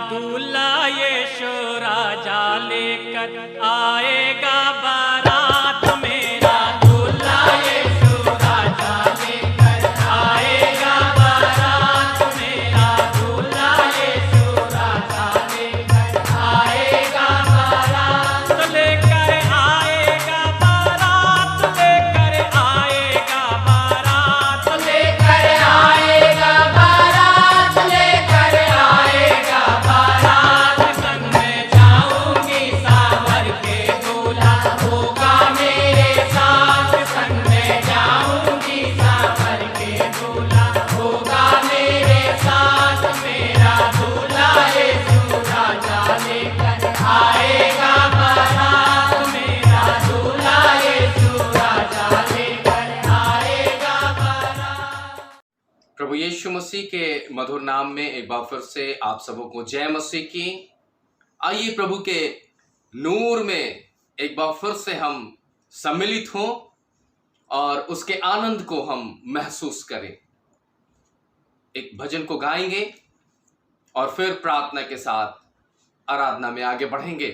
दूल्हा यीशु राजा लेकर आएगा बारात। मेरा दूल्हा यीशु राजा लेकर आएगा बारात। मेरा दूल्हा यीशु राजा लेकर आएगा बारात। लेकर आएगा बारात। लेकर आएगा बारात। लेकर आएगा बारात। लेकर आएगा बारात। संग में जाऊंगी सावर के, दूल्हा होगा मेरे साथ। संग में जाऊंगी सावर के, दूल्हा होगा मेरे साथ। मेरा दूल्हा यीशु राजा लेकर आएगा बारात। मेरा दूल्हा यीशु राजा लेकर आएगा बारात। प्रभु यीशु मसीह के मधुर नाम में एक बार फिर से आप सबों को जय मसीह की। आइए प्रभु के नूर में एक बार फिर से हम सम्मिलित हों और उसके आनंद को हम महसूस करें। एक भजन को गाएंगे और फिर प्रार्थना के साथ आराधना में आगे बढ़ेंगे।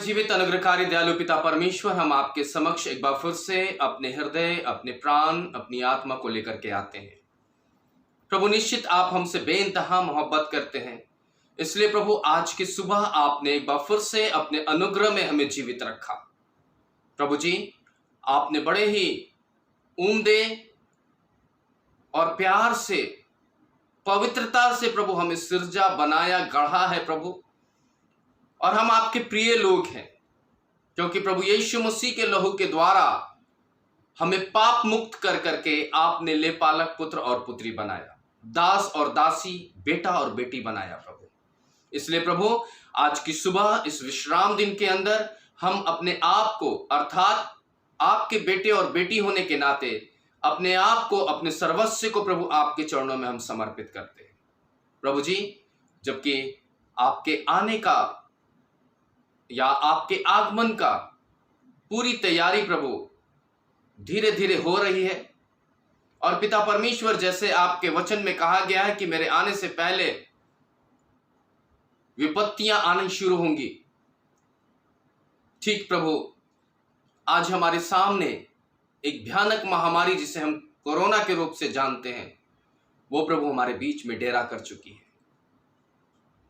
जीवित अनुग्रहकारी दयालु पिता परमेश्वर, हम आपके समक्ष एक बार फिर से अपने हृदय, अपने प्राण, अपनी आत्मा को लेकर के आते हैं। प्रभु, निश्चित आप हमसे बेइंतहा मोहब्बत करते हैं, इसलिए प्रभु आज की सुबह आपने एक बार फिर से अपने अनुग्रह में हमें जीवित रखा। प्रभु जी, आपने बड़े ही उम्दे और प्यार से, पवित्रता से प्रभु हमें सिरजा, बनाया, गढ़ा है प्रभु, और हम आपके प्रिय लोग हैं, क्योंकि प्रभु यीशु मसीह के लहू के द्वारा हमें पाप मुक्त कर करके आपने लेपालक पुत्र और पुत्री बनाया, दास और दासी, बेटा और बेटी बनाया प्रभु। इसलिए प्रभु आज की सुबह इस विश्राम दिन के अंदर हम अपने आप को, अर्थात आपके बेटे और बेटी होने के नाते अपने आप को, अपने सर्वस्व को प्रभु आपके चरणों में हम समर्पित करते हैं प्रभु जी। जबकि आपके आने का या आपके आगमन का पूरी तैयारी प्रभु धीरे धीरे हो रही है, और पिता परमेश्वर, जैसे आपके वचन में कहा गया है कि मेरे आने से पहले विपत्तियां आनी शुरू होंगी, ठीक प्रभु आज हमारे सामने एक भयानक महामारी, जिसे हम कोरोना के रूप से जानते हैं, वो प्रभु हमारे बीच में डेरा कर चुकी है।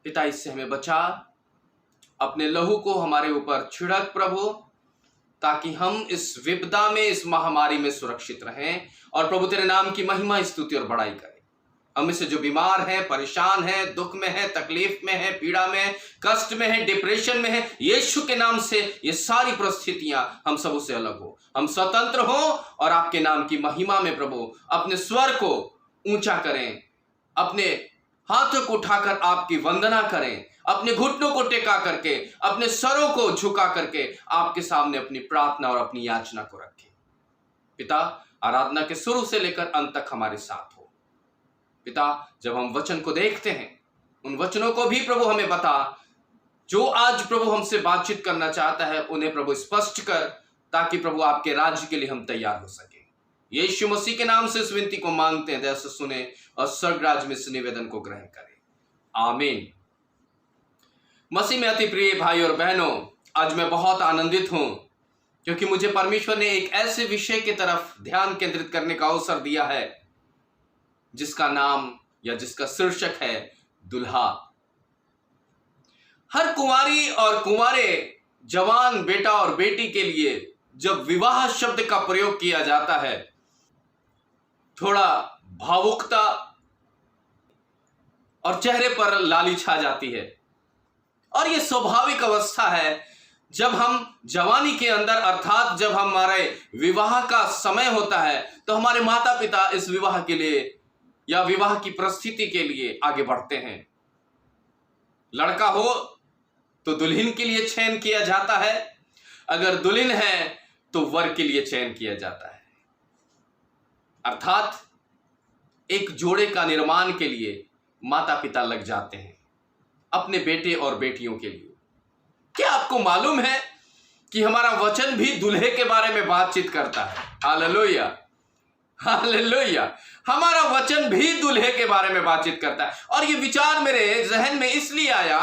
पिता, इससे हमें बचा, अपने लहू को हमारे ऊपर छिड़क प्रभु, ताकि हम इस विपदा में, इस महामारी में सुरक्षित रहें, और प्रभु तेरे नाम की महिमा, स्तुति और बड़ाई करें। हम में से जो बीमार हैं, परेशान हैं, दुख में हैं, तकलीफ में हैं, पीड़ा में हैं, कष्ट में हैं, डिप्रेशन में हैं, यीशु के नाम से ये सारी परिस्थितियां हम सब से अलग हो, हम स्वतंत्र हो, और आपके नाम की महिमा में प्रभु अपने स्वर को ऊंचा करें, अपने हाथों को उठाकर आपकी वंदना करें, अपने घुटनों को टेका करके, अपने सरों को झुका करके आपके सामने अपनी प्रार्थना और अपनी याचना को रखें। पिता, आराधना के शुरू से लेकर अंत तक हमारे साथ हो। पिता, जब हम वचन को देखते हैं, उन वचनों को भी प्रभु हमें बता, जो आज प्रभु हमसे बातचीत करना चाहता है उन्हें प्रभु स्पष्ट कर, ताकि प्रभु आपके राज्य के लिए हम तैयार हो सके। यीशु मसीह के नाम से इस विनती को मांगते हैं, दया से सुने और स्वर्ग राज्य में इस निवेदन को ग्रहण करें। आमीन। मसीह में अति प्रिय भाई और बहनों, आज मैं बहुत आनंदित हूं, क्योंकि मुझे परमेश्वर ने एक ऐसे विषय की तरफ ध्यान केंद्रित करने का अवसर दिया है, जिसका नाम या जिसका शीर्षक है दुल्हा। हर कुंवारी और कुंवारे, जवान बेटा और बेटी के लिए जब विवाह शब्द का प्रयोग किया जाता है, थोड़ा भावुकता और चेहरे पर लाली छा जाती है, और यह स्वाभाविक अवस्था है। जब हम जवानी के अंदर, अर्थात जब हमारे विवाह का समय होता है, तो हमारे माता पिता इस विवाह के लिए या विवाह की परिस्थिति के लिए आगे बढ़ते हैं। लड़का हो तो दुल्हन के लिए चयन किया जाता है, अगर दुल्हन है तो वर के लिए चयन किया जाता है, अर्थात एक जोड़े का निर्माण के लिए माता पिता लग जाते हैं अपने बेटे और बेटियों के लिए। क्या आपको मालूम है कि हमारा वचन भी दूल्हे के बारे में बातचीत करता है? Hallelujah, hallelujah. हमारा वचन भी दूल्हे के बारे में बातचीत करता है। और ये विचार मेरे जहन में इसलिए आया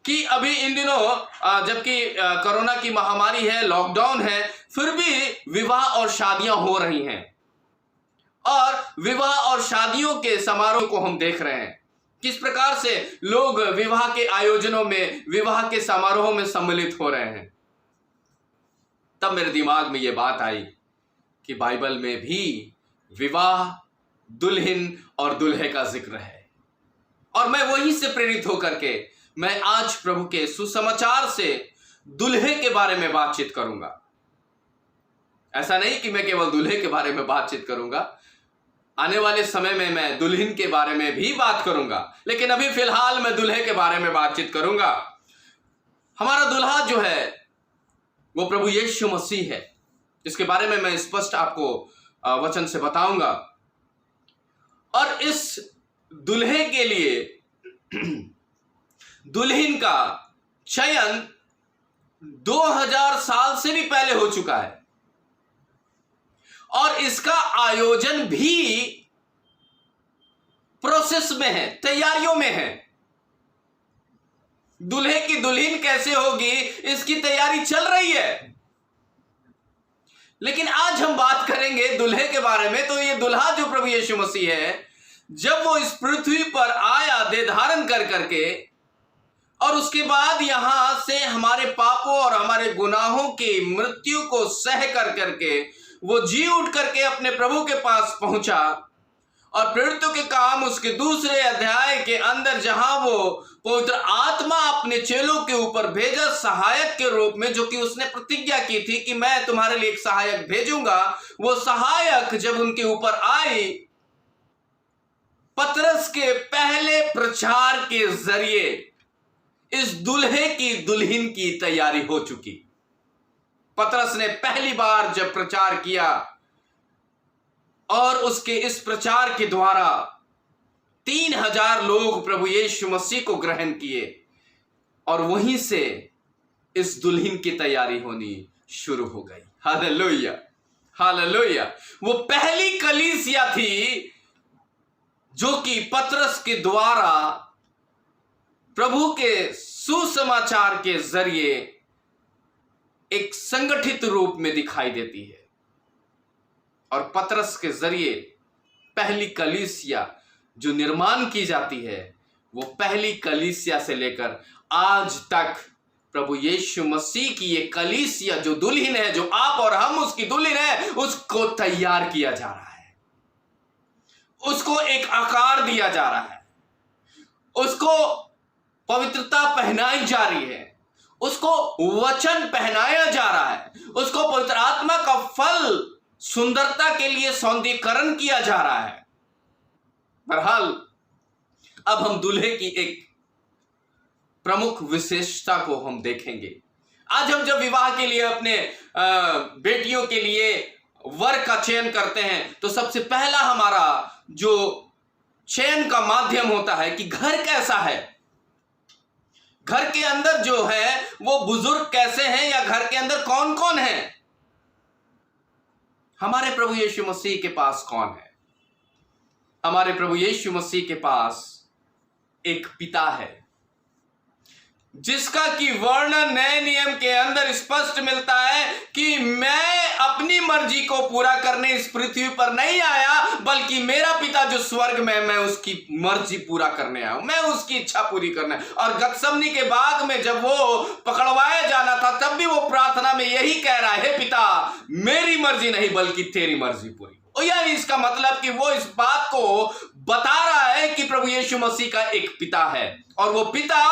कि अभी इन दिनों जबकि कोरोना की महामारी है, लॉकडाउन है, फिर भी विवाह और शादियां हो रही हैं, और विवाह और शादियों के समारोह को हम देख रहे हैं, किस प्रकार से लोग विवाह के आयोजनों में, विवाह के समारोहों में सम्मिलित हो रहे हैं। तब मेरे दिमाग में यह बात आई कि बाइबल में भी विवाह, दुल्हन और दुल्हे का जिक्र है, और मैं वहीं से प्रेरित होकर के मैं आज प्रभु के सुसमाचार से दुल्हे के बारे में बातचीत करूंगा। ऐसा नहीं कि मैं केवल दुल्हे के बारे में बातचीत करूंगा, आने वाले समय में मैं दुल्हन के बारे में भी बात करूंगा, लेकिन अभी फिलहाल मैं दुल्हे के बारे में बातचीत करूंगा। हमारा दुल्हा जो है वो प्रभु यीशु मसीह है, इसके बारे में मैं स्पष्ट आपको वचन से बताऊंगा। और इस दुल्हे के लिए दुल्हन का चयन 2000 साल से भी पहले हो चुका है, और इसका आयोजन भी प्रोसेस में है, तैयारियों में है। दूल्हे की दुल्हन कैसे होगी, इसकी तैयारी चल रही है। लेकिन आज हम बात करेंगे दूल्हे के बारे में। तो ये दूल्हा जो प्रभु यीशु मसीह है, जब वो इस पृथ्वी पर आया देह धारण कर करके, और उसके बाद यहां से हमारे पापों और हमारे गुनाहों की मृत्यु को सह कर करके वो जी उठ करके अपने प्रभु के पास पहुंचा। और प्रेरितों के काम उसके दूसरे अध्याय के अंदर, जहां वो पवित्र आत्मा अपने चेलों के ऊपर भेजा सहायक के रूप में, जो कि उसने प्रतिज्ञा की थी कि मैं तुम्हारे लिए एक सहायक भेजूंगा, वो सहायक जब उनके ऊपर आई, पतरस के पहले प्रचार के जरिए इस दूल्हे की दुल्हन की तैयारी हो चुकी। पतरस ने पहली बार जब प्रचार किया और उसके इस प्रचार के द्वारा 3000 लोग प्रभु यीशु मसीह को ग्रहण किए, और वहीं से इस दुल्हन की तैयारी होनी शुरू हो गई। Hallelujah, hallelujah. वो पहली कलीसिया थी जो कि पतरस के द्वारा प्रभु के सुसमाचार के जरिए एक संगठित रूप में दिखाई देती है। और पतरस के जरिए पहली कलीसिया जो निर्माण की जाती है, वो पहली कलीसिया से लेकर आज तक प्रभु यीशु मसीह की ये कलीसिया जो दुल्हन है, जो आप और हम उसकी दुल्हन है, उसको तैयार किया जा रहा है, उसको एक आकार दिया जा रहा है, उसको पवित्रता पहनाई जा रही है, उसको वचन पहनाया जा रहा है, उसको पवित्र आत्मा का फल सुंदरता के लिए सौंदर्यीकरण किया जा रहा है। बहरहाल अब हम दूल्हे की एक प्रमुख विशेषता को हम देखेंगे। आज हम जब विवाह के लिए अपने बेटियों के लिए वर का चयन करते हैं, तो सबसे पहला हमारा जो चयन का माध्यम होता है कि घर कैसा है, घर के अंदर जो है वो बुजुर्ग कैसे हैं, या घर के अंदर कौन कौन है। हमारे प्रभु यीशु मसीह के पास कौन है? हमारे प्रभु यीशु मसीह के पास एक पिता है, जिसका कि वर्णन नए नियम के अंदर स्पष्ट मिलता है कि मैं अपनी मर्जी को पूरा करने इस पृथ्वी पर नहीं आया, बल्कि मेरा पिता जो स्वर्ग में, मैं उसकी मर्जी पूरा करने आया हूं, मैं उसकी इच्छा पूरी करने। और गतसमनी के बाग में जब वो पकड़वाया जाना था, तब भी वो प्रार्थना में यही कह रहा है, पिता मेरी मर्जी नहीं बल्कि तेरी मर्जी पूरी। यानी इसका मतलब कि वो इस बात को बता रहा है कि प्रभु यीशु मसीह का एक पिता है, और वो पिता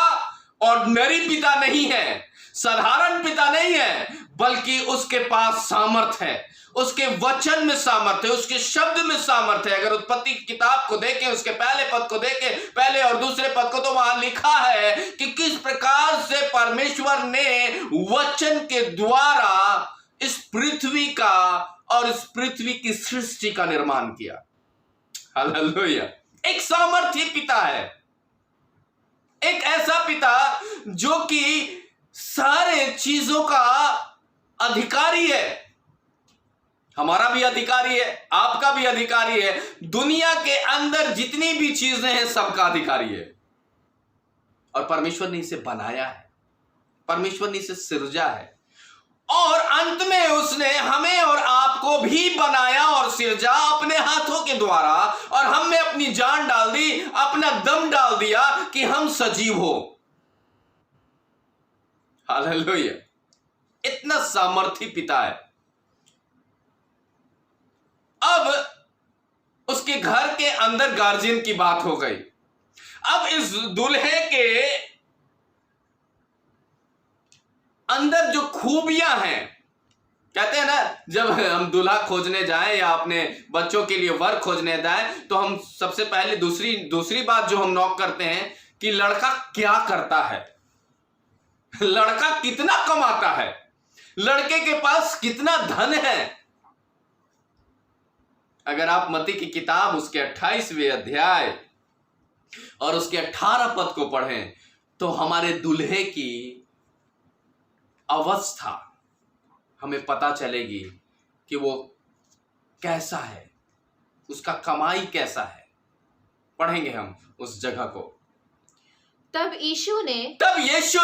ऑर्डिनरी पिता नहीं है, साधारण पिता नहीं है, बल्कि उसके पास सामर्थ है, उसके वचन में सामर्थ है, उसके शब्द में सामर्थ है। अगर उत्पत्ति की किताब को देखें, उसके पहले पद को देखें, पहले और दूसरे पद को, तो वहां लिखा है कि किस प्रकार से परमेश्वर ने वचन के द्वारा इस पृथ्वी का और इस पृथ्वी की सृष्टि का निर्माण किया। हालेलुया। एक सामर्थी पिता है, एक ऐसा पिता जो कि सारे चीजों का अधिकारी है। हमारा भी अधिकारी है, आपका भी अधिकारी है, दुनिया के अंदर जितनी भी चीजें हैं सबका अधिकारी है। और परमेश्वर ने इसे बनाया है, परमेश्वर ने इसे सिरजा है, और अंत में उसने हमें और आपको भी बनाया और सिरजा अपने हाथों के द्वारा, और हम में अपनी जान डाल दी, अपना दम डाल दिया कि हम सजीव हो। हालेलुया। इतना सामर्थी पिता है। अब उसके घर के अंदर गार्जियन की बात हो गई। अब इस दूल्हे के अंदर जो खूबियां हैं, कहते हैं ना, जब हम दूल्हा खोजने जाएं या अपने बच्चों के लिए वर खोजने जाएं, तो हम सबसे पहले दूसरी बात जो हम नॉक करते हैं कि लड़का क्या करता है, लड़का कितना कमाता है, लड़के के पास कितना धन है। अगर आप मत्ती की किताब उसके 28वें अध्याय और उसके 18 पद को पढ़ें, तो हमारे दूल्हे की अवस्था हमें पता चलेगी कि वो कैसा है, उसका कमाई कैसा है। पढ़ेंगे हम उस जगह को। तब यीशु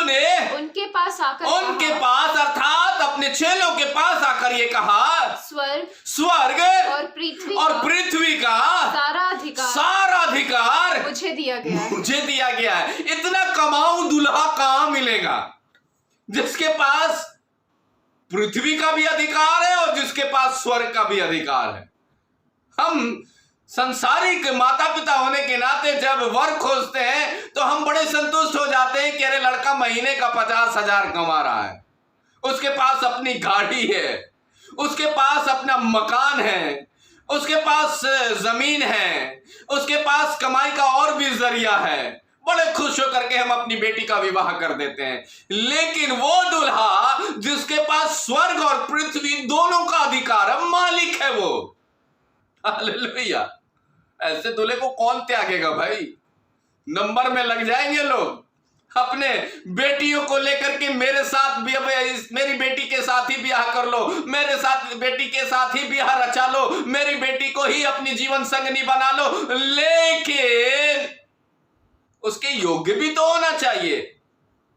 ने उनके पास आकर अर्थात अपने चेलों के पास आकर ये कहा, स्वर्ग और पृथ्वी का सारा अधिकार मुझे दिया गया है। इतना कमाऊ दूल्हा कहां मिलेगा जिसके पास पृथ्वी का भी अधिकार है और जिसके पास स्वर्ग का भी अधिकार है। हम संसारिक माता पिता होने के नाते जब वर खोजते हैं तो हम बड़े संतुष्ट हो जाते हैं कि अरे लड़का महीने का 50,000 कमा रहा है, उसके पास अपनी गाड़ी है, उसके पास अपना मकान है, उसके पास जमीन है, उसके पास कमाई का और भी जरिया है। बड़े खुश होकर के हम अपनी बेटी का विवाह कर देते हैं। लेकिन वो दूल्हा जिसके पास स्वर्ग और पृथ्वी दोनों का अधिकार है, मालिक है वो, हालेलुया, ऐसे दूल्हे को कौन त्यागेगा भाई। नंबर में लग जाएंगे लोग। अपने बेटियों को लेकर के मेरे साथ भी, मेरी बेटी के साथ ही ब्याह कर लो, मेरे साथ बेटी के साथ ही ब्याह रचा लो, मेरी बेटी को ही अपनी जीवन संगनी बना लो। लेकिन उसके योग्य भी तो होना चाहिए।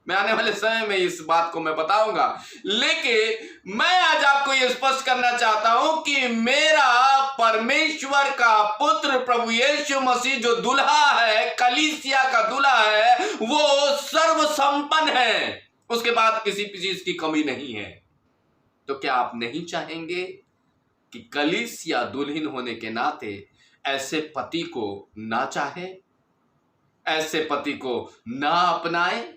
मैं आने वाले समय में इस बात को मैं बताऊंगा। लेकिन मैं आज आपको यह स्पष्ट करना चाहता हूं कि मेरा परमेश्वर का पुत्र प्रभु यीशु मसीह जो दुल्हा है, कलीसिया का दुल्हा है, वो सर्वसंपन्न है, उसके बाद किसी भी चीज की कमी नहीं है। तो क्या आप नहीं चाहेंगे कि कलीसिया दुल्हन होने के नाते ऐसे पति को ना चाहे, ऐसे पति को ना अपनाए,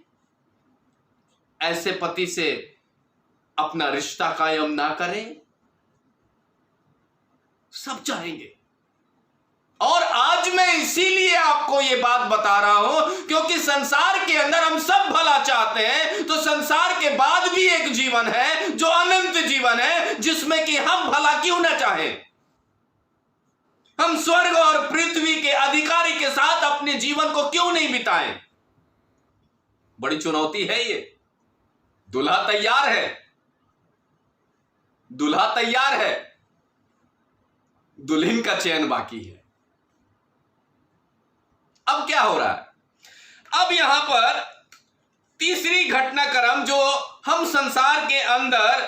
ऐसे पति से अपना रिश्ता कायम ना करें? सब चाहेंगे। और आज मैं इसीलिए आपको यह बात बता रहा हूं क्योंकि संसार के अंदर हम सब भला चाहते हैं, तो संसार के बाद भी एक जीवन है जो अनंत जीवन है, जिसमें कि हम भला क्यों ना चाहें। हम स्वर्ग और पृथ्वी के अधिकारी के साथ अपने जीवन को क्यों नहीं बिताएं। बड़ी चुनौती है ये। दूल्हा तैयार है, दूल्हा तैयार है, दुल्हन का चयन बाकी है। अब क्या हो रहा है? अब यहां पर तीसरी घटनाक्रम जो हम संसार के अंदर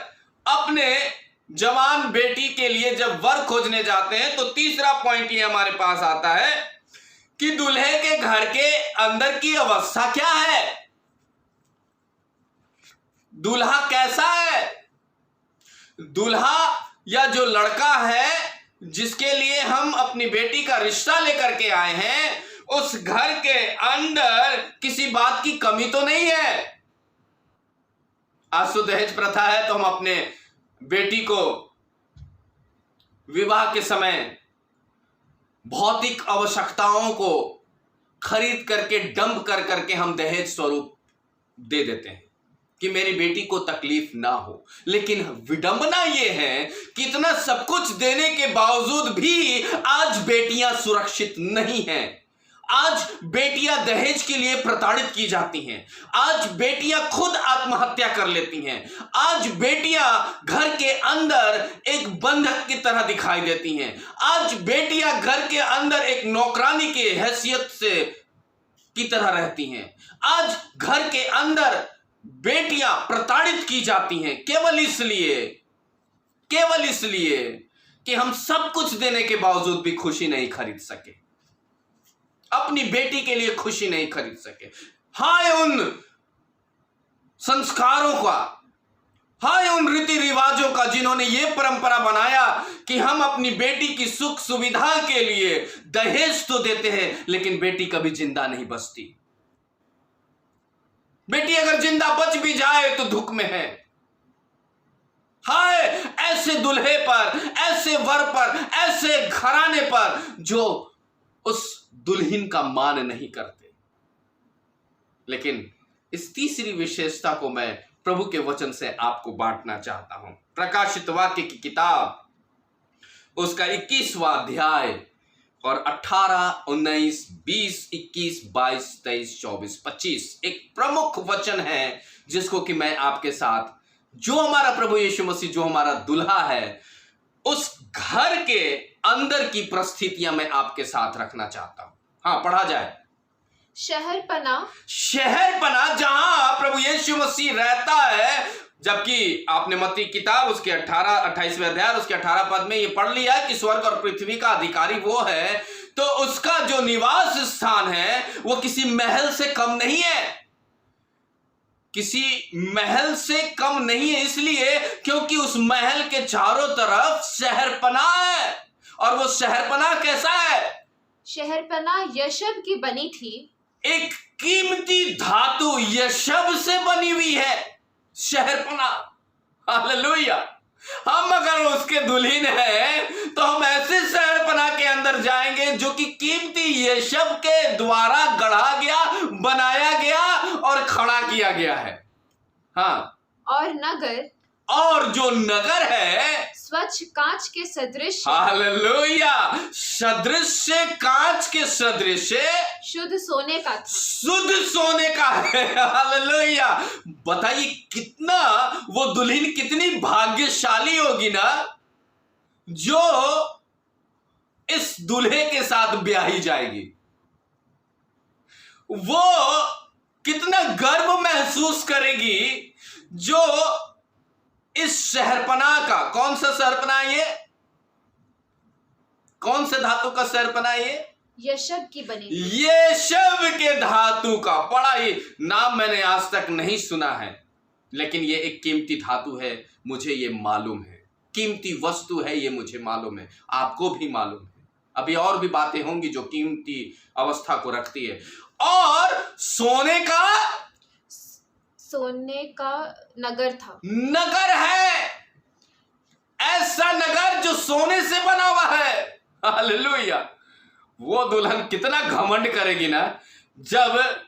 अपने जवान बेटी के लिए जब वर खोजने जाते हैं, तो तीसरा पॉइंट ये हमारे पास आता है कि दूल्हे के घर के अंदर की अवस्था क्या है, दूल्हा कैसा है। दूल्हा या जो लड़का है जिसके लिए हम अपनी बेटी का रिश्ता लेकर के आए हैं, उस घर के अंदर किसी बात की कमी तो नहीं है। आज तो दहेज प्रथा है, तो हम अपने बेटी को विवाह के समय भौतिक आवश्यकताओं को खरीद करके डंप कर करके हम दहेज स्वरूप दे देते हैं कि मेरी बेटी को तकलीफ ना हो। लेकिन विडंबना यह है कि इतना सब कुछ देने के बावजूद भी आज बेटियां सुरक्षित नहीं हैं। आज बेटियां दहेज के लिए प्रताड़ित की जाती हैं। आज बेटियां खुद आत्महत्या कर लेती हैं। आज बेटियां घर के अंदर एक बंधक की तरह दिखाई देती हैं। आज बेटियां घर के अंदर एक नौकरानी के हैसियत से की तरह रहती हैं। आज घर के अंदर बेटियां प्रताड़ित की जाती हैं केवल इसलिए कि हम सब कुछ देने के बावजूद भी खुशी नहीं खरीद सके, अपनी बेटी के लिए खुशी नहीं खरीद सके। हाय उन संस्कारों का, हाय उन रीति रिवाजों का जिन्होंने ये परंपरा बनाया कि हम अपनी बेटी की सुख सुविधा के लिए दहेज तो देते हैं, लेकिन बेटी कभी जिंदा नहीं बचती। बेटी अगर जिंदा बच भी जाए तो दुख में है। हाय ऐसे दुल्हे पर, ऐसे वर पर, ऐसे घराने पर जो उस दुल्हन का मान नहीं करते। लेकिन इस तीसरी विशेषता को मैं प्रभु के वचन से आपको बांटना चाहता हूं। प्रकाशित वाक्य की किताब उसका 21वां अध्याय और 18, 19, 20, 21, 22, 23, 24, 25 एक प्रमुख वचन है जिसको कि मैं आपके साथ, जो हमारा प्रभु यीशु मसीह, जो हमारा दुल्हा है, उस घर के अंदर की परिस्थितियां मैं आपके साथ रखना चाहता हूं। हाँ, पढ़ा जाए। शहरपना जहां प्रभु यीशु मसीह रहता है। जबकि आपने मत्ती किताब उसके 28वें अध्याय उसके 18 पद में ये पढ़ लिया कि स्वर्ग और पृथ्वी का अधिकारी वो है, तो उसका जो निवास स्थान है वो किसी महल से कम नहीं है, किसी महल से कम नहीं है। इसलिए क्योंकि उस महल के चारों तरफ शहरपना है। और वो शहरपना कैसा है? शहरपना यशब की बनी थी। एक कीमती धातु यशब से बनी हुई है शहरपना। हालेलुया। हम अगर उसके दुल्हन हैं तो हम ऐसे शहरपना के अंदर जाएंगे जो कि कीमती यशब के द्वारा गढ़ा गया, बनाया गया और खड़ा किया गया है। हाँ, और जो नगर है स्वच्छ कांच के सदृश, हालेलुया, सदृश कांच के सदृश शुद्ध सोने का था। शुद्ध सोने का है। हालेलुया। बताइए कितना वो दुल्हन कितनी भाग्यशाली होगी ना, जो इस दूल्हे के साथ ब्याही जाएगी। वो कितना गर्व महसूस करेगी जो इस शहरपना का, कौन सा शहरपना है ये? कौन से धातु का शहरपना है ये? यशब की बनी। यशब के धातु का। बड़ा ही नाम मैंने आज तक नहीं सुना है, लेकिन ये एक कीमती धातु है, मुझे ये मालूम है। कीमती वस्तु है, ये मुझे मालूम है, आपको भी मालूम है। अभी और भी बातें होंगी जो कीमती अवस्था को रखती है। और सोने का नगर था। नगर है, ऐसा नगर जो सोने से बना हुआ है। हालेलुया। वो दुल्हन कितना घमंड करेगी ना, जब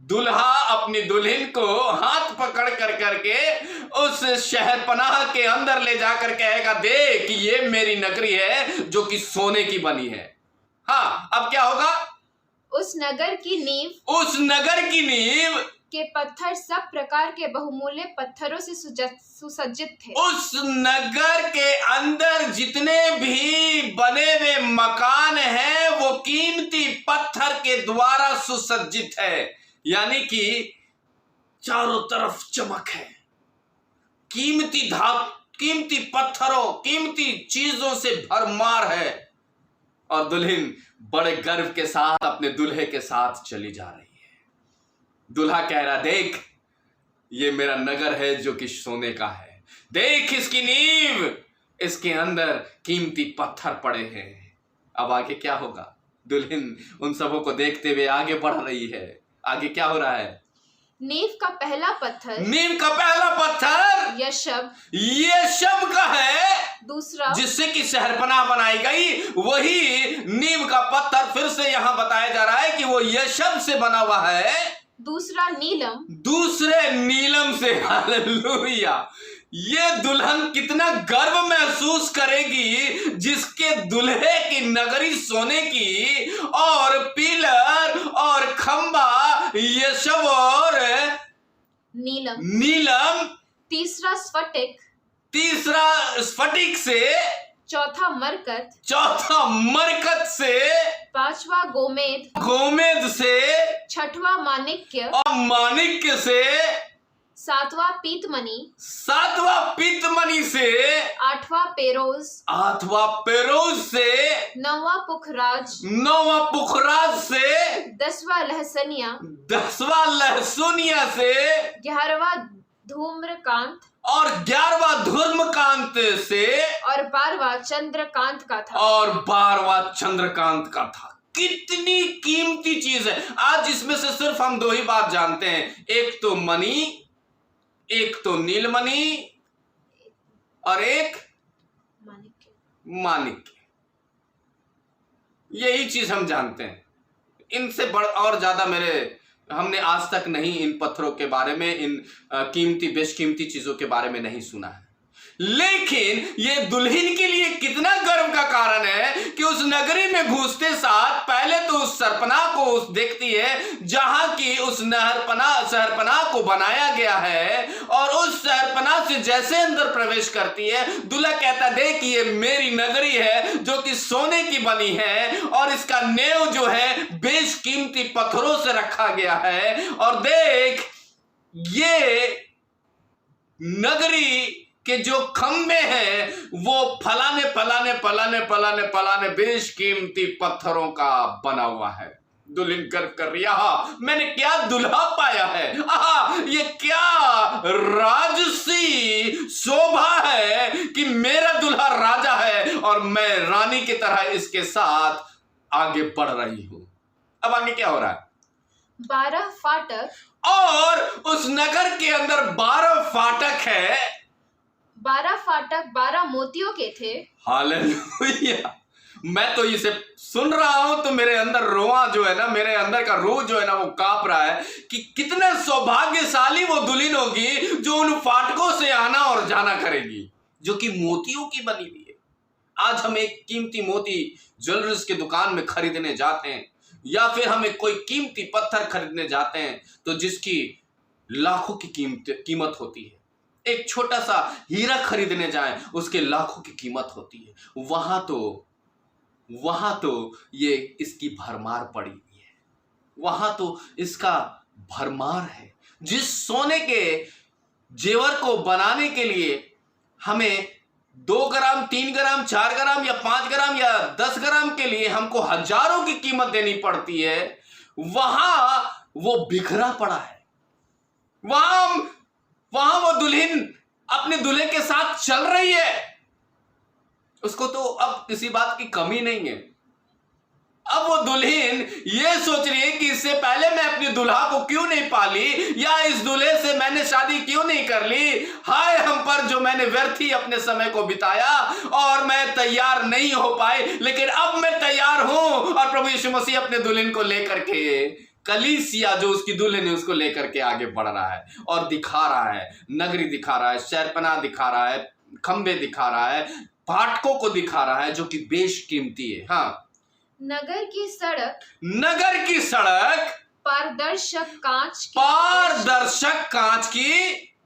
दुल्हा अपनी दुल्हन को हाथ पकड़ कर करके उस शहरपनाह के अंदर ले जाकर कहेगा, देख ये मेरी नगरी है जो कि सोने की बनी है। हाँ, अब क्या होगा? उस नगर की नींव के पत्थर सब प्रकार के बहुमूल्य पत्थरों से सुसज्जित थे। उस नगर के अंदर जितने भी बने हुए मकान हैं वो कीमती पत्थर के द्वारा सुसज्जित है, यानी कि चारों तरफ चमक है, कीमती पत्थरों, कीमती चीजों से भरमार है। और दुल्हन बड़े गर्व के साथ अपने दूल्हे के साथ चली जा रही है। दूल्हा कह रहा, देख ये मेरा नगर है जो कि सोने का है, देख इसकी नींव, इसके अंदर कीमती पत्थर पड़े हैं। अब आगे क्या होगा? दुल्हन उन सबों को देखते हुए आगे बढ़ रही है। आगे क्या हो रहा है? नींव का पहला पत्थर यशब का है। दूसरा, जिससे कि शहरपनाह बनाई गई, वही नींव का पत्थर फिर से यहां बताया जा रहा है कि वो यशब से बना हुआ है। दूसरे नीलम से। हालेलुया। ये दुल्हन कितना गर्व महसूस करेगी जिसके दुल्हे की नगरी सोने की, और पिलर और खंबा यशब और नीलम। तीसरा स्फटिक से। चौथा मरकत से। पांचवा गोमेद से। छठवां माणिक्य और माणिक्य से। सातवां पीतमणि से। आठवां पेरोज से। नौवां पुखराज से। 10वां लहसुनिया से। 11वां धूम्रकांत से। और 12वां चंद्रकांत का था। कितनी कीमती चीज है। आज इसमें से सिर्फ हम दो ही बात जानते हैं, एक तो मणि, एक तो नीलमणि और एक माणिक्य। यही चीज हम जानते हैं। इनसे बढ़ और ज्यादा हमने आज तक नहीं इन पत्थरों के बारे में, इन कीमती बेशकीमती चीजों के बारे में नहीं सुना है। लेकिन ये दुल्हन के लिए कितना गर्व का कारण है कि उस नगरी में घुसते साथ पहले तो उस सरपनाह को उस देखती है जहां की उस शहरपनाह को बनाया गया है, और उस शहरपनाह से जैसे अंदर प्रवेश करती है, दूल्हा कहता देख ये मेरी नगरी है जो कि सोने की बनी है, और इसका नेव जो है बेशकीमती पत्थरों से रखा गया है, और देख ये नगरी के जो खंबे हैं वो फलाने बेशकीमती पत्थरों का बना हुआ है। दुल्हन गर्व कर रही है, मैंने क्या दुल्हा पाया है, ये क्या राजसी शोभा है कि मेरा दुल्हा राजा है और मैं रानी की तरह इसके साथ आगे बढ़ रही हूं। अब आगे क्या हो रहा है? 12 फाटक, और उस नगर के अंदर 12 फाटक है। 12 फाटक 12 मोतियों के थे। हालेलुया। मैं तो इसे सुन रहा हूं तो मेरे अंदर रोआ जो है ना, मेरे अंदर का रूह जो है ना वो कांप रहा है कि कितने सौभाग्यशाली वो दुल्हन होगी जो उन फाटकों से आना और जाना करेगी, जो कि मोतियों की बनी हुई है। आज हम एक कीमती मोती ज्वेलर्स की दुकान में खरीदने जाते हैं, या फिर हम एक कोई कीमती पत्थर खरीदने जाते हैं तो जिसकी लाखों की कीमत होती है। एक छोटा सा हीरा खरीदने जाएं, उसके लाखों की कीमत होती है। वहां तो ये इसकी भरमार पड़ी हुई है, वहां तो इसका भरमार है। जिस सोने के जेवर को बनाने के लिए हमें 2 ग्राम, 3 ग्राम, 4 ग्राम या 5 ग्राम या 10 ग्राम के लिए हमको हजारों की कीमत देनी पड़ती है, वहां वो बिखरा पड़ा है। वहां वो दुल्हन अपने दूल्हे के साथ चल रही है, उसको तो अब किसी बात की कमी नहीं है। अब वो दुल्हन ये सोच रही है कि इससे पहले मैं अपने दुल्हा को क्यों नहीं पाली, या इस दूल्हे से मैंने शादी क्यों नहीं कर ली। हाय हम पर जो मैंने व्यर्थ ही अपने समय को बिताया और मैं तैयार नहीं हो पाई, लेकिन अब मैं तैयार हूं। और प्रभु यीशु मसीह अपने दुल्हन को लेकर के, कलीसिया जो उसकी दुल्हन है उसको लेकर के आगे बढ़ रहा है और दिखा रहा है, नगरी दिखा रहा है, शहरपनाह दिखा रहा है, खंबे दिखा रहा है, फाटकों को दिखा रहा है जो कि बेशकीमती है। हाँ, नगर की सड़क पारदर्शक कांच की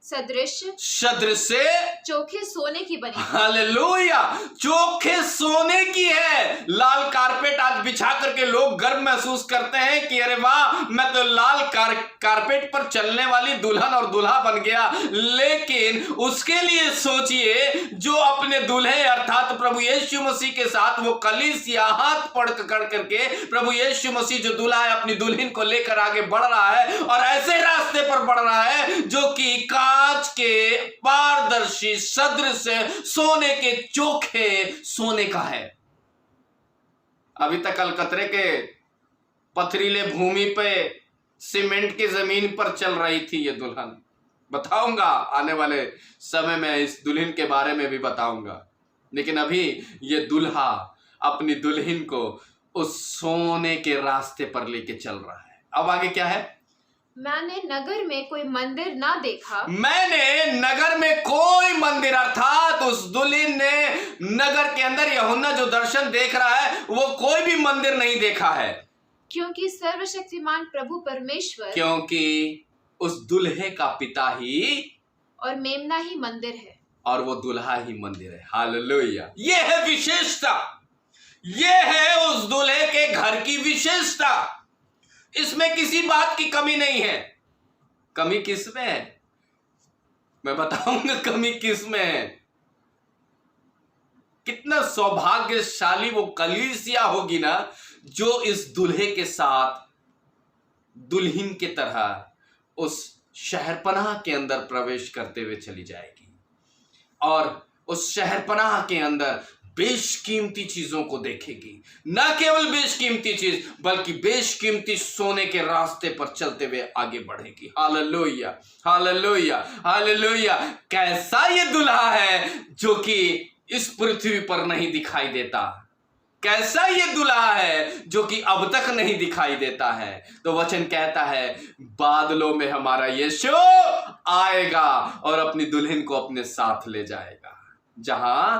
सदृश से चोखे सोने की बनी। हालेलुया। चोखे सोने की है। लाल कारपेट आज बिछा करके लोग गर्व महसूस करते हैं कि अरे वाह, मैं तो लाल कारपेट पर चलने वाली दुल्हन और दूल्हा बन गया। लेकिन उसके लिए सोचिए जो अपने दूल्हे अर्थात प्रभु यीशु मसीह के साथ वो कलीसिया हाथ पकड़ करके प्रभु यीशु मसीह जो दूल्हा है अपनी दुल्हन को लेकर आगे बढ़ रहा है, और ऐसे रास्ते पर बढ़ रहा है जो कि कांच के पारदर्शी सदृश सोने के चोखे सोने का है। अभी तक कलकत्ते के पथरीले भूमि पे सीमेंट की जमीन पर चल रही थी ये दुल्हन। बताऊंगा आने वाले समय में इस दुल्हन के बारे में भी बताऊंगा, लेकिन अभी ये दूल्हा अपनी दुल्हन को उस सोने के रास्ते पर लेके चल रहा है। अब आगे क्या है? मैंने नगर में कोई मंदिर ना देखा। मैंने नगर में कोई मंदिर, अर्थात उस दुल्हन ने नगर के अंदर यूहन्ना जो दर्शन देख रहा है वो कोई भी मंदिर नहीं देखा है, क्योंकि सर्वशक्तिमान प्रभु परमेश्वर, क्योंकि उस दुल्हे का पिता ही और मेमना ही मंदिर है और वो दुल्हा ही मंदिर है। हालेलुया। ये है विशेषता, ये है उस दुल्हे के घर की विशेषता। इसमें किसी बात की कमी नहीं है। कमी किस में है? मैं बताऊंगा कमी किस में है। कितना सौभाग्यशाली वो कलीसिया होगी ना जो इस दुल्हे के साथ दुल्हन के तरह उस शहरपनाह के अंदर प्रवेश करते हुए चली जाएगी, और उस शहरपनाह के अंदर बेशकीमती चीजों को देखेगी। न केवल बेशकीमती चीज बल्कि बेशकीमती सोने के रास्ते पर चलते हुए आगे बढ़ेगी। Hallelujah, hallelujah, hallelujah. कैसा ये दुल्हा है जो कि इस पृथ्वी पर नहीं दिखाई देता, कैसा ये दुल्हा है जो कि अब तक नहीं दिखाई देता है। तो वचन कहता है बादलों में हमारा यीशु आएगा और अपनी दुल्हन को अपने साथ ले जाएगा। जहां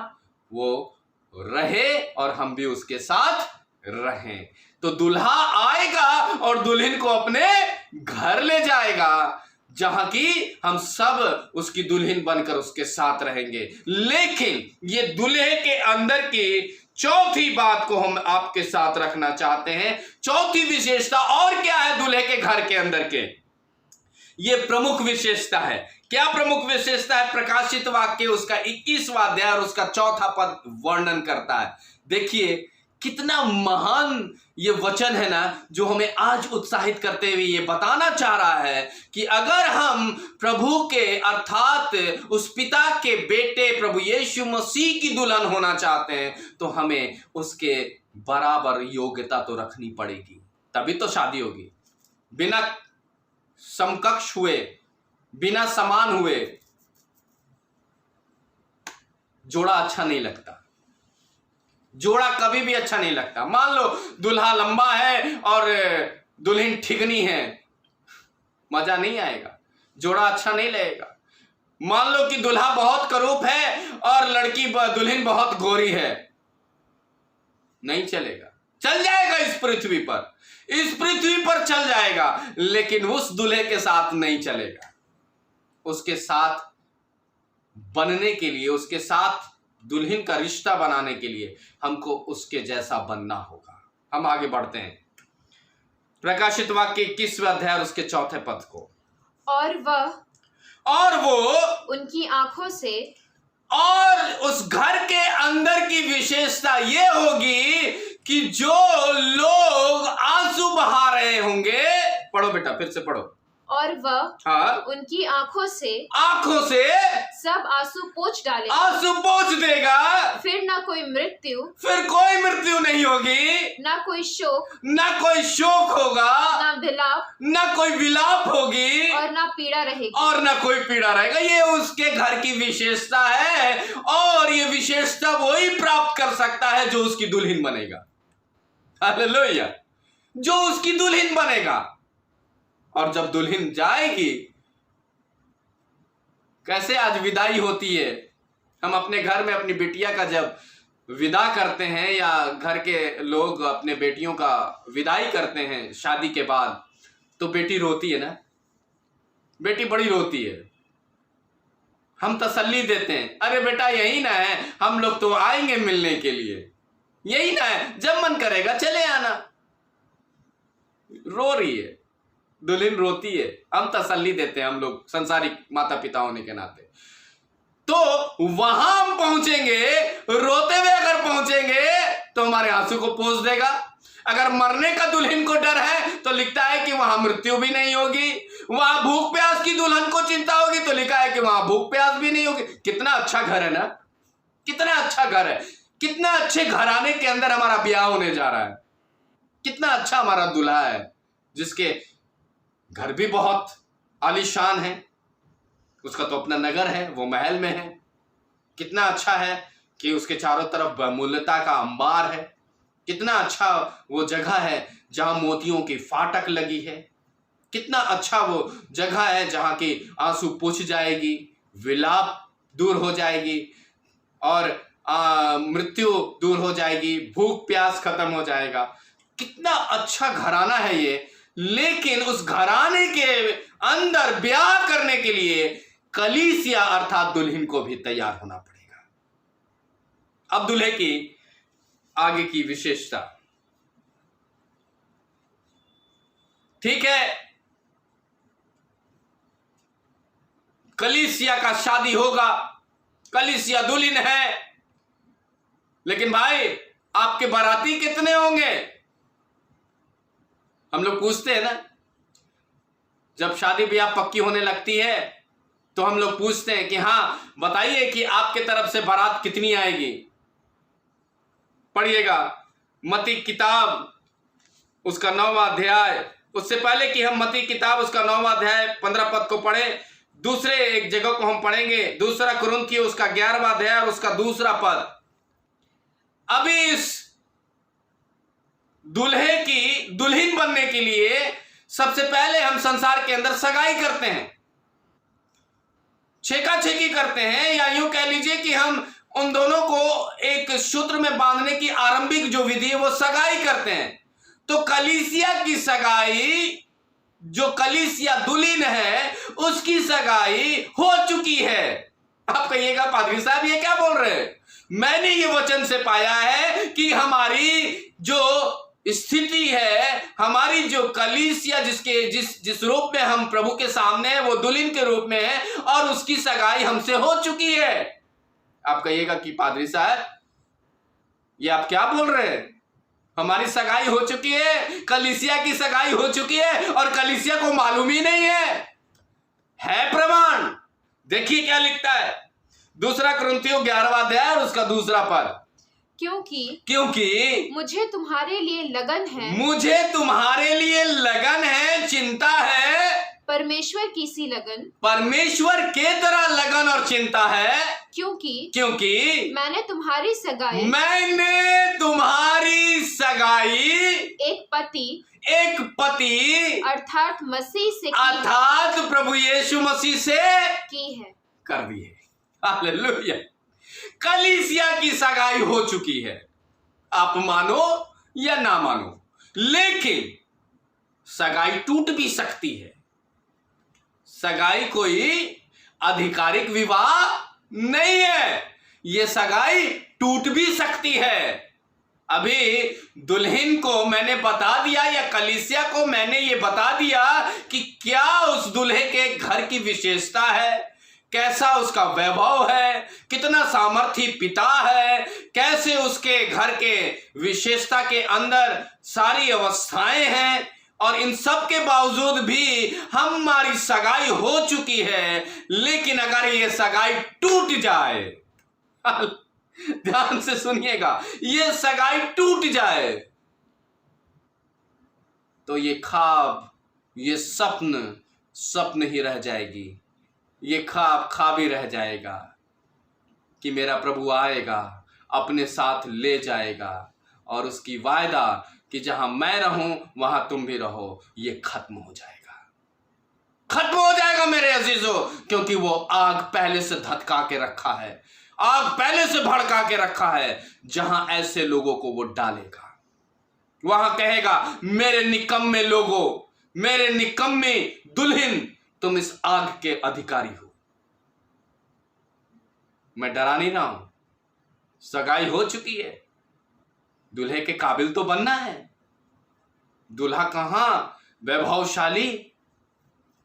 वो रहे और हम भी उसके साथ रहें। तो दूल्हा आएगा और दुल्हन को अपने घर ले जाएगा, जहां की हम सब उसकी दुल्हन बनकर उसके साथ रहेंगे। लेकिन ये दूल्हे के अंदर की चौथी बात को हम आपके साथ रखना चाहते हैं। चौथी विशेषता और क्या है दूल्हे के घर के अंदर के? ये प्रमुख विशेषता है। क्या प्रमुख विशेषता है? प्रकाशित वाक्य उसका 21वां अध्याय और उसका चौथा पद वर्णन करता है। देखिए कितना महान ये वचन है ना, जो हमें आज उत्साहित करते हुए ये बताना चाह रहा है कि अगर हम प्रभु के अर्थात उस पिता के बेटे प्रभु यीशु मसीह की दुल्हन होना चाहते हैं, तो हमें उसके बराबर योग्यता तो रखनी पड़ेगी, तभी तो शादी होगी। बिना समकक्ष हुए, बिना समान हुए जोड़ा अच्छा नहीं लगता। जोड़ा कभी भी अच्छा नहीं लगता। मान लो दूल्हा लंबा है और दुल्हन ठिगनी है, मजा नहीं आएगा, जोड़ा अच्छा नहीं लगेगा। मान लो कि दूल्हा बहुत करूप है और लड़की दुल्हन बहुत गोरी है, नहीं चलेगा। चल जाएगा इस पृथ्वी पर चल जाएगा, लेकिन उस दूल्हे के साथ नहीं चलेगा। उसके साथ बनने के लिए, उसके साथ दुल्हन का रिश्ता बनाने के लिए हमको उसके जैसा बनना होगा। हम आगे बढ़ते हैं प्रकाशित वाक्य 21वां अध्याय और उसके चौथे पद को। और वो उनकी आंखों से, और उस घर के अंदर की विशेषता ये होगी कि जो लोग आंसू बहा रहे होंगे, पढ़ो बेटा फिर से पढ़ो। और वह हाँ, उनकी आंखों से सब आंसू पोंछ डालेगा। आंसू पोंछ देगा। फिर ना कोई मृत्यु नहीं होगी, ना कोई शोक होगा, ना कोई विलाप होगी, और ना पीड़ा रहेगी, और ना कोई पीड़ा रहेगा। ये उसके घर की विशेषता है, और ये विशेषता वही प्राप्त कर सकता है जो उसकी दुल्हन बनेगा। हालेलुया, जो उसकी दुल्हन बनेगा। और जब दुल्हन जाएगी, कैसे आज विदाई होती है, हम अपने घर में अपनी बिटिया का जब विदा करते हैं, या घर के लोग अपने बेटियों का विदाई करते हैं शादी के बाद, तो बेटी रोती है ना, बेटी बड़ी रोती है। हम तसल्ली देते हैं, अरे बेटा यही ना है, हम लोग तो आएंगे मिलने के लिए, यही ना है, जब मन करेगा चले आना। रो रही है, दुल्हन रोती है, हम तसल्ली देते हैं, हम लोग संसारिक माता पिता होने के नाते। तो वहां हम पहुंचेंगे, रोते हुए अगर पहुंचेंगे तो हमारे आंसू को पोंछ देगा। अगर मरने का दुल्हन को डर है तो लिखता है कि वहां मृत्यु भी नहीं होगी। वहां भूख प्यास की दुल्हन को चिंता होगी तो लिखा है कि वहां भूख प्यास भी नहीं होगी। कितना अच्छा घर है ना, कितना अच्छा घर है, कितना अच्छे घराने के अंदर हमारा ब्याह होने जा रहा है। कितना अच्छा हमारा दूल्हा है, जिसके घर भी बहुत आलीशान है, उसका तो अपना नगर है, वो महल में है। कितना अच्छा है कि उसके चारों तरफ बहुमूल्यता का अंबार है। कितना अच्छा वो जगह है जहां मोतियों की फाटक लगी है। कितना अच्छा वो जगह है जहां की आंसू पोंछ जाएगी, विलाप दूर हो जाएगी, और मृत्यु दूर हो जाएगी, भूख प्यास खत्म हो जाएगा। कितना अच्छा घराना है ये। लेकिन उस घराने के अंदर ब्याह करने के लिए कलीसिया अर्थात दुल्हन को भी तैयार होना पड़ेगा। अब दूल्हे की आगे की विशेषता, ठीक है, कलीसिया का शादी होगा, कलीसिया दुल्हन है, लेकिन भाई आपके बाराती कितने होंगे? हम लोग पूछते हैं ना, जब शादी ब्याह पक्की होने लगती है तो हम लोग पूछते हैं कि हाँ बताइए कि आपके तरफ से बारात कितनी आएगी। पढ़िएगा मत्ती किताब उसका 9वां अध्याय। उससे पहले कि हम मत्ती किताब उसका 9वां अध्याय 15 पद को पढ़ें, दूसरे एक जगह को हम पढ़ेंगे, दूसरा कुरिन्थियों उसका 11वां अध्याय और उसका 2 पद। अभी इस दूल्हे की दुल्हन बनने के लिए सबसे पहले हम संसार के अंदर सगाई करते हैं, छेका छेकी करते हैं, या यूं कह लीजिए कि हम उन दोनों को एक सूत्र में बांधने की आरंभिक जो विधि है वो सगाई करते हैं। तो कलीसिया की सगाई, जो कलीसिया दुल्हन है उसकी सगाई हो चुकी है। आप कहिएगा पादरी साहब ये क्या बोल रहे हैं? मैंने ये वचन से पाया है कि हमारी जो स्थिति है, हमारी जो कलीसिया जिस रूप में हम प्रभु के सामने है वो दुल्हन के रूप में है और उसकी सगाई हमसे हो चुकी है। आप कहिएगा कि पादरी साहब ये आप क्या बोल रहे हैं? हमारी सगाई हो चुकी है, कलीसिया की सगाई हो चुकी है और कलीसिया को मालूम ही नहीं है प्रमाण। देखिए क्या लिखता है, 2 कुरिन्थियों 11वां अध्याय और उसका 2 पद। क्योंकि मुझे तुम्हारे लिए लगन है, मुझे तुम्हारे लिए लगन है, चिंता है, परमेश्वर की सी लगन, परमेश्वर के तरह लगन और चिंता है। क्योंकि मैंने तुम्हारी सगाई एक पति अर्थात मसीह से अर्थात प्रभु यीशु मसीह से की है, कर दी है। हालेलुया। कलीसिया की सगाई हो चुकी है, आप मानो या ना मानो, लेकिन सगाई टूट भी सकती है। सगाई कोई आधिकारिक विवाह नहीं है, यह सगाई टूट भी सकती है। अभी दुल्हन को मैंने बता दिया या कलीसिया को मैंने ये बता दिया कि क्या उस दुल्हे के घर की विशेषता है, कैसा उसका वैभव है, कितना सामर्थी पिता है, कैसे उसके घर के विशेषता के अंदर सारी अवस्थाएं हैं, और इन सब के बावजूद भी हमारी सगाई हो चुकी है। लेकिन अगर ये सगाई टूट जाए, ध्यान से सुनिएगा, ये सगाई टूट जाए तो ये ख्वाब, ये सपन ही रह जाएगी। ये ख्वाब ही रह जाएगा कि मेरा प्रभु आएगा, अपने साथ ले जाएगा और उसकी वायदा कि जहां मैं रहूं वहां तुम भी रहो, ये खत्म हो जाएगा मेरे अजीजों, क्योंकि वो आग पहले से धधका के रखा है, आग पहले से भड़का के रखा है। जहां ऐसे लोगों को वो डालेगा, वहां कहेगा मेरे निकम्मे लोगों, मेरे निकम्मे दुल्हन, तुम इस आग के अधिकारी हो। मैं डरा नहीं रहा हूं, सगाई हो चुकी है, दूल्हे के काबिल तो बनना है। दूल्हा कहां वैभवशाली,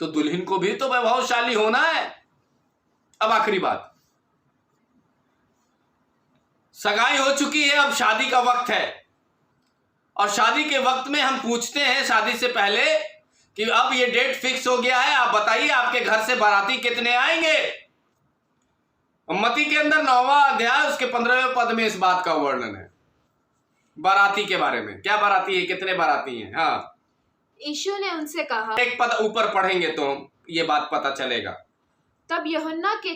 तो दुल्हन को भी तो वैभवशाली होना है। अब आखिरी बात, सगाई हो चुकी है, अब शादी का वक्त है, और शादी के वक्त में हम पूछते हैं शादी से पहले कि अब ये डेट फिक्स हो गया है, आप बताइए आपके घर से बाराती कितने आएंगे। मत्ती के अंदर 9वां अध्याय उसके 15वें पद में इस बात का वर्णन है, बाराती के बारे में। क्या बाराती है, कितने बाराती हैं? हाँ, यीशु ने उनसे कहा, एक पद ऊपर पढ़ेंगे तो ये बात पता चलेगा। तब यूहन्ना के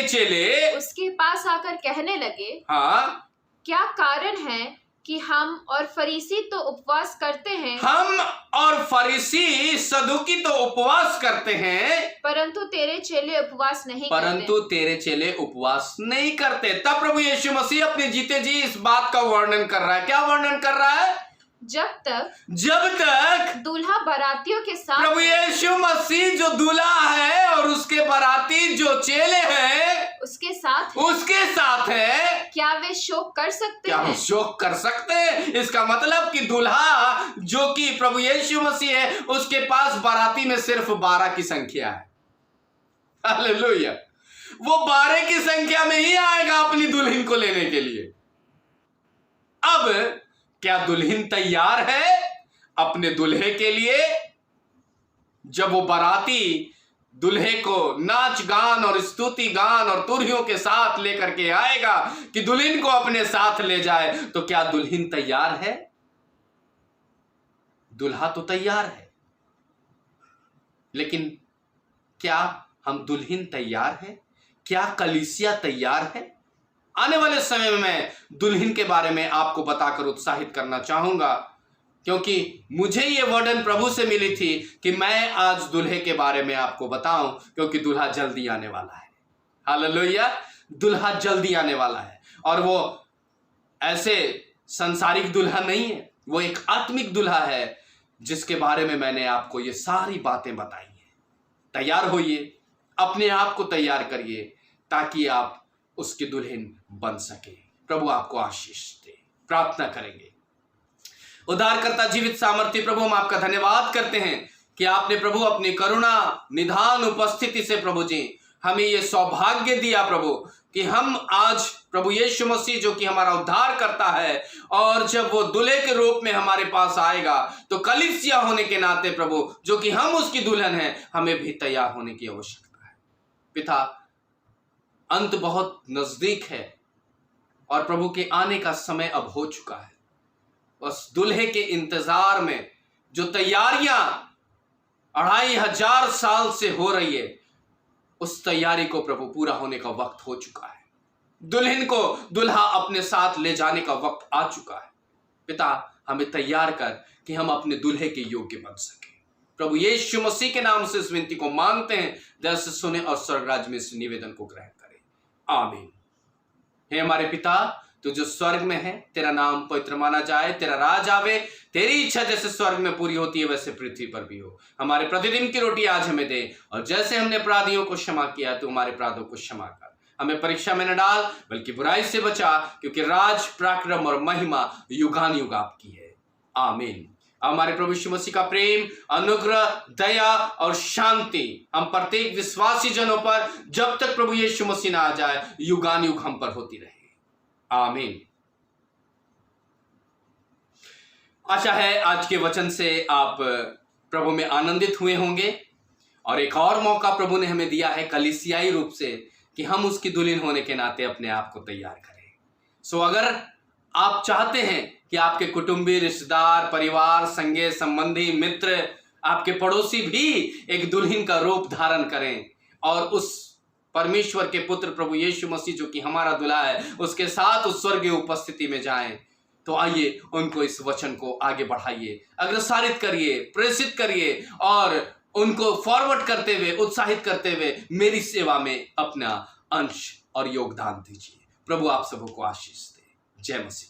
चेले उसके पास आकर कहने लगे, हाँ, क्या कारण है कि हम और फरीसी तो उपवास करते हैं, हम और फरीसी सदुकी तो उपवास करते हैं, परंतु तेरे चेले उपवास नहीं करते। तब प्रभु यीशु मसीह अपने जीते जी इस बात का वर्णन कर रहा है। क्या वर्णन कर रहा है? जब तक दूल्हा बारातियों के साथ, प्रभु यीशु मसीह जो दूल्हा है और उसके बाराती जो चेले हैं उसके साथ है, क्या वे शोक कर सकते हैं? शोक कर सकते हैं। इसका मतलब कि दूल्हा जो कि प्रभु यीशु मसीह है, उसके पास बाराती में सिर्फ 12 की संख्या है। हालेलुया। वो 12 की संख्या में ही आएगा अपनी दुल्हन को लेने के लिए। अब क्या दुल्हन तैयार है अपने दूल्हे के लिए? जब वो बाराती दूल्हे को नाच गान और स्तुति गान और तुरहियों के साथ लेकर के आएगा कि दुल्हन को अपने साथ ले जाए, तो क्या दुल्हन तैयार है? दूल्हा तो तैयार है, लेकिन क्या हम दुल्हन तैयार है? क्या कलीसिया तैयार है? आने वाले समय में मैं दुल्हन के बारे में आपको बताकर उत्साहित करना चाहूंगा, क्योंकि मुझे ये वर्णन प्रभु से मिली थी कि मैं आज दूल्हे के बारे में आपको बताऊं, क्योंकि दूल्हा जल्दी आने वाला है। हालेलुया। दुल्हा जल्दी आने वाला है, और वो ऐसे संसारिक दुल्हा नहीं है, वो एक आत्मिक दुल्हा है जिसके बारे में मैंने आपको ये सारी बातें बताई हैं। तैयार होइए, अपने आप को तैयार करिए ताकि आप उसकी दुल्हन बन सके। प्रभु आपको आशीष दे। प्रार्थना करेंगे। उद्धारकर्ता जीवित सामर्थ्य प्रभु, हम आपका धन्यवाद करते हैं कि आपने प्रभु अपनी करुणा निधान उपस्थिति से प्रभु जी हमें ये सौभाग्य दिया प्रभु कि हम आज प्रभु यीशु मसीह जो कि हमारा उद्धार करता है, और जब वो दूल्हे के रूप में हमारे पास आएगा तो कलीसिया होने के नाते प्रभु जो कि हम उसकी दुल्हन हैं, हमें भी तैयार होने की आवश्यकता है। पिता, अंत बहुत नजदीक है और प्रभु के आने का समय अब हो चुका है। उस दूल्हे के इंतजार में जो तैयारियां 2500 साल से हो रही है, उस तैयारी को प्रभु पूरा होने का वक्त हो चुका है। दुल्हन को दुल्हा अपने साथ ले जाने का वक्त आ चुका है। पिता, हमें तैयार कर कि हम अपने दुल्हे के योग्य बन सके। प्रभु यीशु मसीह के नाम से इस विनती को मांगते हैं, दया से सुने और स्वर्गराज में इस निवेदन को ग्रहण करें। आमीन। हे हमारे पिता, तू जो स्वर्ग में है, तेरा नाम पवित्र माना जाए, तेरा राज आवे, तेरी इच्छा जैसे स्वर्ग में पूरी होती है वैसे पृथ्वी पर भी हो। हमारे प्रतिदिन की रोटी आज हमें दे, और जैसे हमने अपराधियों को क्षमा किया, तू हमारे अपराधों को क्षमा कर। हमें परीक्षा में न डाल, बल्कि बुराई से बचा, क्योंकि राज, पराक्रम और महिमा युगान युग आपकी है। आमीन। हमारे प्रभु यीशु मसीह का प्रेम, अनुग्रह, दया और शांति हम प्रत्येक विश्वासी जनों पर, जब तक प्रभु यीशु मसीह ना आ जाए, युगान युग हम पर होती रहे। आमीन। आशा है आज के वचन से आप प्रभु में आनंदित हुए होंगे, और एक और मौका प्रभु ने हमें दिया है कलीसियाई रूप से कि हम उसकी दुल्हन होने के नाते अपने आप को तैयार करें। सो अगर आप चाहते हैं कि आपके कुटुंबी, रिश्तेदार, परिवार, संगे संबंधी, मित्र, आपके पड़ोसी भी एक दुल्हन का रूप धारण करें और उस परमेश्वर के पुत्र प्रभु यीशु मसीह जो कि हमारा दुल्हा है, उसके साथ उस स्वर्गीय उपस्थिति में जाएं, तो आइए उनको इस वचन को आगे बढ़ाइए, अग्रसारित करिए, प्रेषित करिए, और उनको फॉरवर्ड करते हुए, उत्साहित करते हुए मेरी सेवा में अपना अंश और योगदान दीजिए। प्रभु आप सबको आशीष दे। जय मसीह।